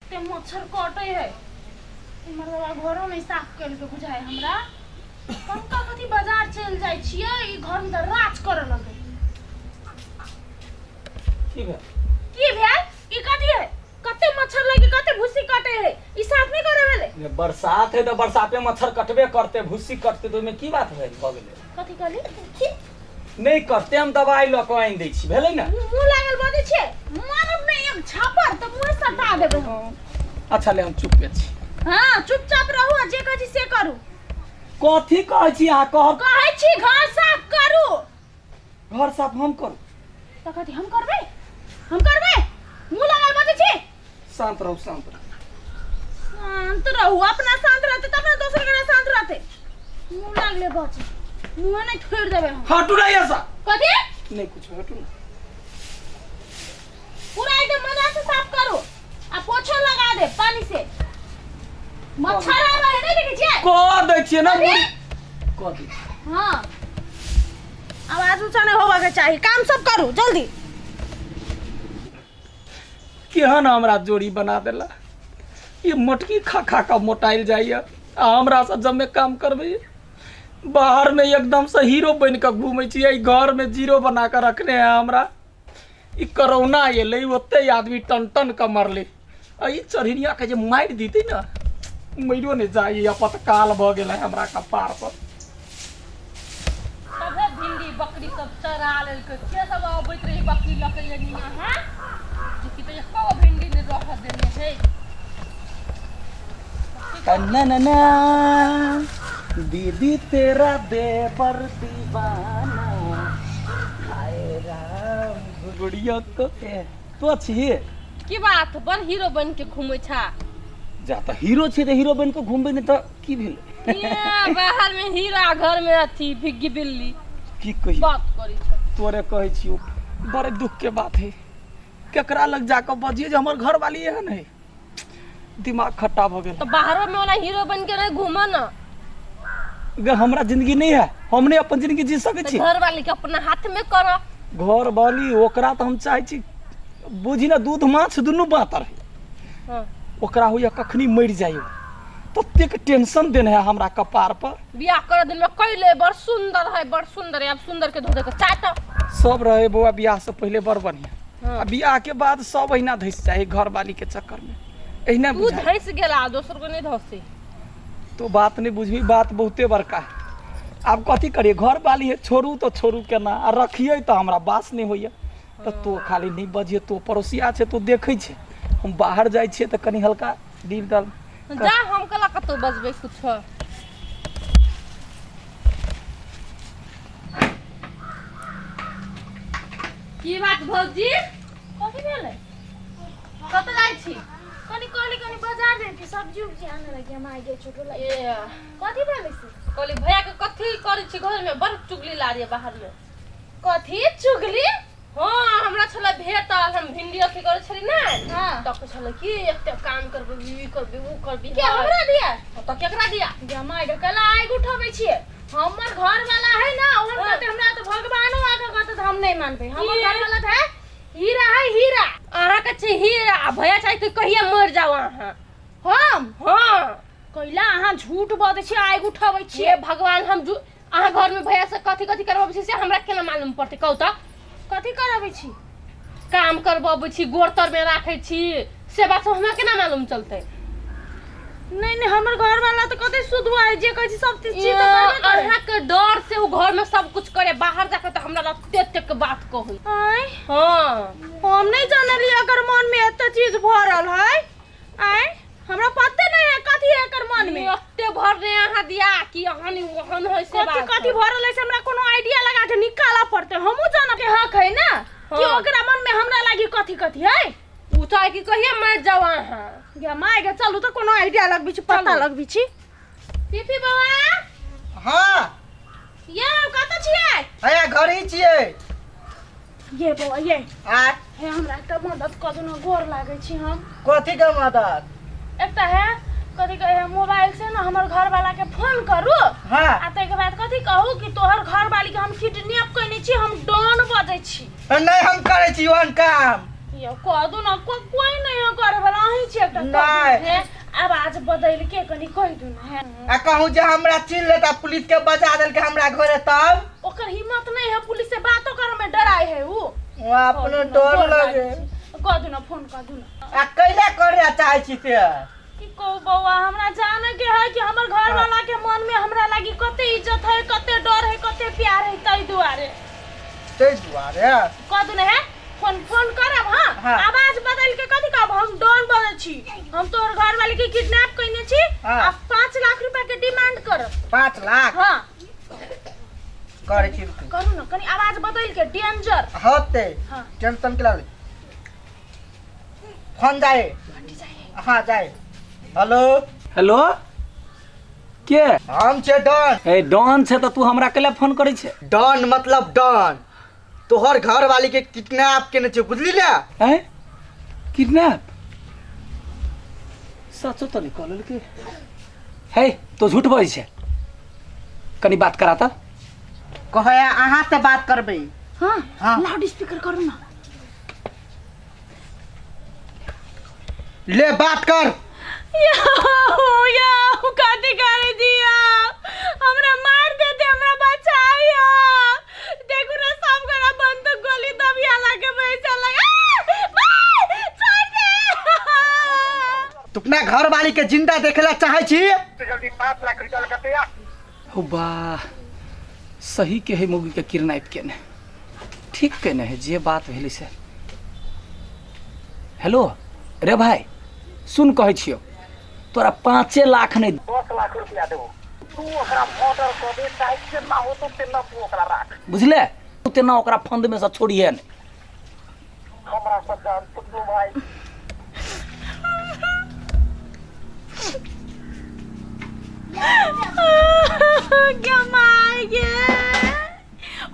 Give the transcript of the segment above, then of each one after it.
कते मच्छर काटे है हमरा घरो में साफ कर के बुझाए हमरा पंखा कथी बाजार चल जाय छियै ई घर में राज करे लगे की भेल ई कथी है कते मच्छर लगे कते भूसी काटे है ई साफ नहीं करे भेले बरसात है तो बरसात में मच्छर कटबे करते भूसी कटते तो में की बात है भ गेले कथी कहली नहीं करते हम दवाई ल के आइन दै छी भेलै ना मुंह लागल बजे छे मारब नहीं एक छापर त मुंह सटा देबे अच्छा ले हम चुप छी हां चुपचाप रहू जे कहै छी से करू कथी कहै छी आ कहै छी घर साफ करू घर साफ हम करू त कथी हम करबै मुंह लागल बजे छी शांत रहू शांत रहू अपना शांत रहते तब ना दूसरे के शांत रहते मुंह लागले बजे मुंह नहीं छोड़ देबे हम हटू ना ऐसा कथी नहीं कुछ हटू ना पूरा एकदम मजा से साफ करो आ पोछा लगा दे पानी से मच्छर आ रहा है नहीं देखे छियै कर दै छियै ना कथी हां आवाज ऊंचा नहीं होबा के चाहिए काम सब करू जल्दी केहन हमरा जोड़ी बना देला ये मोटकी खा खा का मोटाइल जाइए हमरा से जब में काम करबे बाहर में एकदम से हीरो बन के घूमे छियै घर में जीरो बना के रखने हैं हमरा ई कोरोना एले ओते आदमी टन टन के मरले ई चढ़िया के जे मार दीते ना मइरो ने जाई अपतकाल भ गेल हमरा कपार पर तबे भिंडी बकरी सब चरा लेल के सब आबैत रही बकरी लके लेनी हां जे कि त एको भिंडी ने रख देने छै कन्नना दीदी तेरा देवर दीवाना हाय राम गुड़िया तो छी की बात बन हीरो बन के घूमै छा जा त हीरो छी त हीरो बन के घूमबे न त की भेल बाहर में हीरा घर में अथी भिग्गी बिल्ली की कही बात करी छ तोरे कहै छी बड़े दुख के बात है केकरा लग जाके बजिए जे हमर घर वाली एहन है दिमाग खट्टा भ गेल तो बाहर में वाला हीरो बन के नहीं घूमा ना गे हमरा जिंदगी नहीं है हमने अपन जिंदगी जी सके छी घर वाली के अपना हाथ में करो घर वाली ओकरा त हम चाहे छी बुझी ना दूध माछ दुनु बातर है हां ओकरा होया कखनी मर जाइयो तत्ते के टेंशन देन है हमरा कपार पर बियाह कर दिन में कइले बड़ सुंदर है अब सुंदर के धोदे के चाट सब रहे बुआ बियाह से पहले बड़ बढ़िया बियाह के बाद सब अहिना धइस जाए घर वाली के चक्कर में अहिना तू धइस गेला दोसर को नहीं धसी तो बात नहीं बुझी बात बहुते बड़का है अब कथी करिए घर वाली है छोड़ू तो छोड़ू केना आ रखिए तो हमरा बास नहीं होइए तो खाली नहीं बजिए तो पड़ोसिया छे तो देखे छे हम बाहर जाय छे तो कनी हल्का डील डाल जा हम कला कतो बजबे कुछ की बात भौजी कथी भेले कत जाय छी कनी बाजार दे के सब्जी उब्जी आने लगे हम आगे छोटो लगे कथी भेले से कहली भैया के कथी करे छी घर में बड़ चुगली ला रही बाहर में कथी चुगली हां हमरा छले भेट हम भिंडी अथी करे छली ना हां त छले की एकटा काम करबे ई करबे वो करबे के हमरा दिया त केकरा दिया जमाई के कला आइ उठाबै छी हमर घर वाला है ना ओहन कहते हमरा तो भगवानो आके कहते हम नहीं मानबे हमर घर वाला है हीरा आहा के छी हीरा भैया चाहे तो कहिया मर जाओ आहा हम हां कइला आहा झूठ बजै छी आइ उठाबै छी हे भगवान हम आहा घर में भैया से कथी कथी करबै छी से हमरा केना मालूम पड़ते कहू त कथी करबै छी काम करबै छी गोरतर में राखै छी से बात हमरा केना मालूम चलते नहीं हमर घर वाला तो कते सुधवा है जे कहै छी सब चीज तो करबे करे अहाँ के डर से उ घर में सब कुछ करे बाहर जाके तो हमरा तेते के बात कहै आय हां हम नहीं जानली अगर मन में एते चीज भरल है आय हमरा पते नहीं है कथी है एकर मन में एते भरने अहाँ दिया कि अहाँ नहीं वहन है से बात कथी भरल है से हमरा कोनो आईडिया लगा के निकाला पड़ते हमहु जान के हक है ना कि ओकरा मन में हमरा लागी कथी कथी है उ चाहे कि कहिया मर जाओ अहाँ या माय के चलू तो कोनो आईडिया लगबी छी पता लगबी छी पीपी बाबा हां ये कत छियै अया घर ही छियै ये बाबा ये आ हे हमरा एकटा मदद क दो न गोर लागै छी हम कथी के मदद एकटा है कथी कहे मोबाइल से ना हमर घर वाला के फोन करू हां आ तै के बाद कथी कहू कि तोहर घर वाली के हम किडनैप कइने छी हम डॉन बजै छी नहीं हम करे छी ओहन काम ये कह दू ना कोई नहीं है करे वाला ही छे एकटा नहीं। है आवाज बदल के कनी कह दू ना है आ कहूँ जे हमरा चिन लेता पुलिस के बचा देल के हमरा घरे तब ओकर हिम्मत नहीं है पुलिस से बातो करे में डराई है ऊ वो अपने डर लगे कह दू ना फोन कह दू ना आ कैला करे चाहे छी से की को बौआ हमरा जाने के है कि हमर घर वाला के मन में हमरा लागी कते इज्जत है कते डर है कते प्यार है तई दुआरे कह दू ना है फोन करब हां आवाज बदल के कथि कहब हम डॉन बने छी हम तोर घर वाले के किडनैप कइने छी आ 5 लाख रुपया के डिमांड करब 5 लाख हां करे छी करू ना कनी आवाज बदल के डेंजर होते हां टेंशन के लागे फोन जाए हां जाए हेलो हेलो के हम छे डॉन ए डॉन छे तो तू हमरा केला फोन करै छे डॉन मतलब डॉन तोहर घर वाली के किडनैप केने छे बुझली ना हैं किडनैप सचो तो निकल के हे तो झूठ बोलै छे कनी बात करा त कहे अहाँ से बात करबे हां हाँ। लाउड स्पीकर करू ना ले बात कर या काटी करे दिया हमरा मार देते हमरा बचाइयो देखो ना सब करा बंदूक गोली दबिया लाके बैठा लगा छोड़ दे तू अपना घर वाली के जिंदा देखेला चाहे छी जल्दी 5 लाख रुपया लगाते या हो वाह सही के है मुगी के किडनैप केने ठीक केने है जे बात भेली से हेलो रे भाई सुन कहै छियो तोरा 5 लाख नहीं 10 लाख रुपया देबो तू ओकरा ऑर्डर कर दे टाइप से ना हो तो तेना तू ओकरा राख बुझले तू तेना ओकरा फंद में से छोड़िए ने हमरा सब जान तू भाई क्या मायगे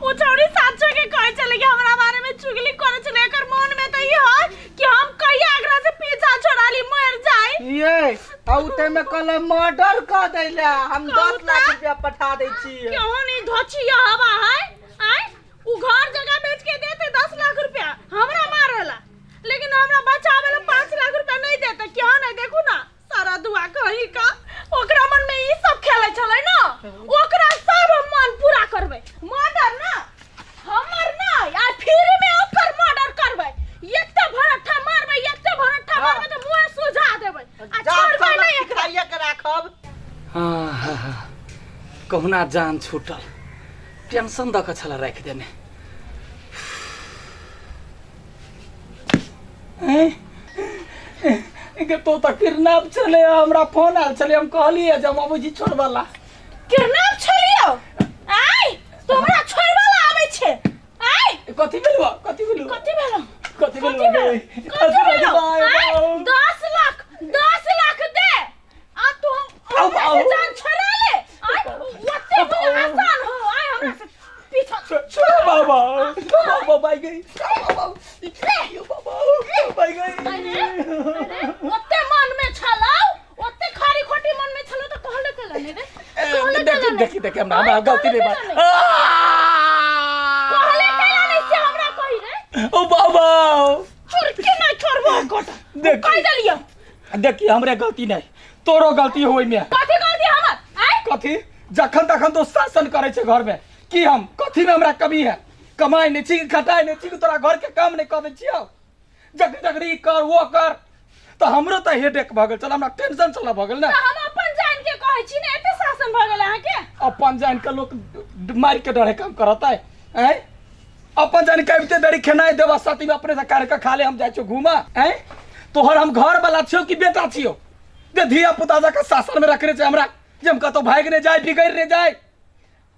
ओ छोड़ी साचो के कहे चले कि हमरा बारे में चुगली करे चले एकर मन में त ई है कि हम कहिया एकरा से पीछा छोड़ाली मर जाए ये औते में कल मर्डर कर देला हम 10 लाख रुपया पठा दे छी क्यों नहीं धोचिया हवा है आय उ घर जगह बेच के देते 10 लाख रुपया हमरा मारेला लेकिन हमरा बचावे ला 5 लाख रुपया नहीं देते क्यों नहीं देखू ना सारा दुआ कही का ओकरा मन में ई सब खेले चले ना ओकरा सब मन पूरा करबे मर्डर ना हमर ना यार फिर में ओकर मर्डर करबे एकटा भरठा मारबे एकटा भरठा मारबे तो मुंह सुझा देबे आ छोड़बे नहीं एकरा के राखब हाँ कहुना जान छूटल टेंशन द के छला राख देने के तो तक किडनैप चले हमरा फोन आल चले हम कहलिए जब बाबूजी छोड़वाला किडनैप छलियो आय तोरा छोड़वाला आबै छै आय कथि भेलवा कथि भेलवा कथि भेलो कथि भेलवा कथि भेलो 10 लाख दे आ तू हम जान छोड़ा ले आय ओते आसान हो आय हमरा से पीछा छोड़ बाबा बाबा भाई गई बाबा भाई गई ओते मन में छलाओ ओते खारी खोटी मन में छलो तो कहले केला ने रे देखी हमरा गलती नहीं बात कहले केला नहीं से हमरा कहि रे ओ बाबा छोड़ के नहीं छोड़बो गोटा देख कहि देलियो देखी हमरे गलती नहीं तोरो गलती होई में कथि गलती हमर आय कथी जखन तखन तो शासन करे छे घर में कि हम कथी में हमरा कमी है कमाई नहीं छी खटाई नहीं छी तोरा घर के काम नहीं कर दे छियो जगरी कर वो कर तो हमरो तो हेडेक भ गेल चल हमरा टेंशन चला भ गेल ना हम अपन जान के कहै छी ने एते शासन भ गेल अहाँ के अपन जान के लोग मार के डरे काम करता है हैं अपन जान के बिते दरी खेनाई देवा साथी में अपने से कार के खा ले हम जाय छो घुमा हैं तोहर हम घर वाला छियो कि बेटा छियो जे धिया पुता का शासन में रखने छै हमरा जे हम कतो भाग ने जाय बिगड़ ने जाय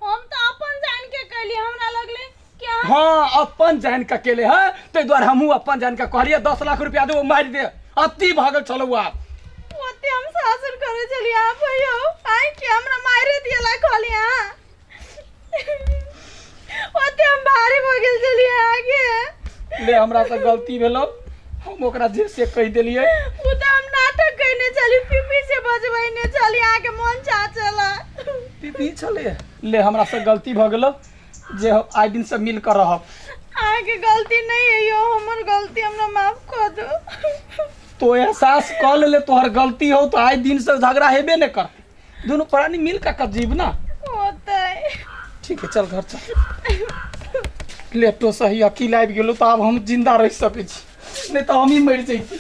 हम तो अपन जान के कहली हमरा लगले क्या हाँ अपन जान के अकेले है ते द्वारा हमहू अपन जान के कहलिए 10 लाख रुपया दे मार दे अति भागल चलो आप ओते हम शासन करे चली आ भइयो आय के हमरा मारे दियला कहलिया ओते हम भारी भ गेल चली आगे ले हमरा से गलती भेलो हम ओकरा जे से कह देलिए उ त हम नाटक कइने चली पीपी से बजबैने चली आके मन चाचला पीपी चले ले हमरा से गलती भ गेलो जे हम आइ दिन से मिल कर रहब आगे गलती नहीं है यो हमर गलती हमरा माफ कर दो। तो एहसास कर ले तोहर गलती हो तो आए दिन से झगड़ा हेबे न करते। दोनों प्राणी मिल का जीव ना होता है। ठीक है चल घर चल। लेटो सही अकेला आबि गेलो तो अब हम जिंदा रह सकै छी, नहीं तो हम ही मर जैती।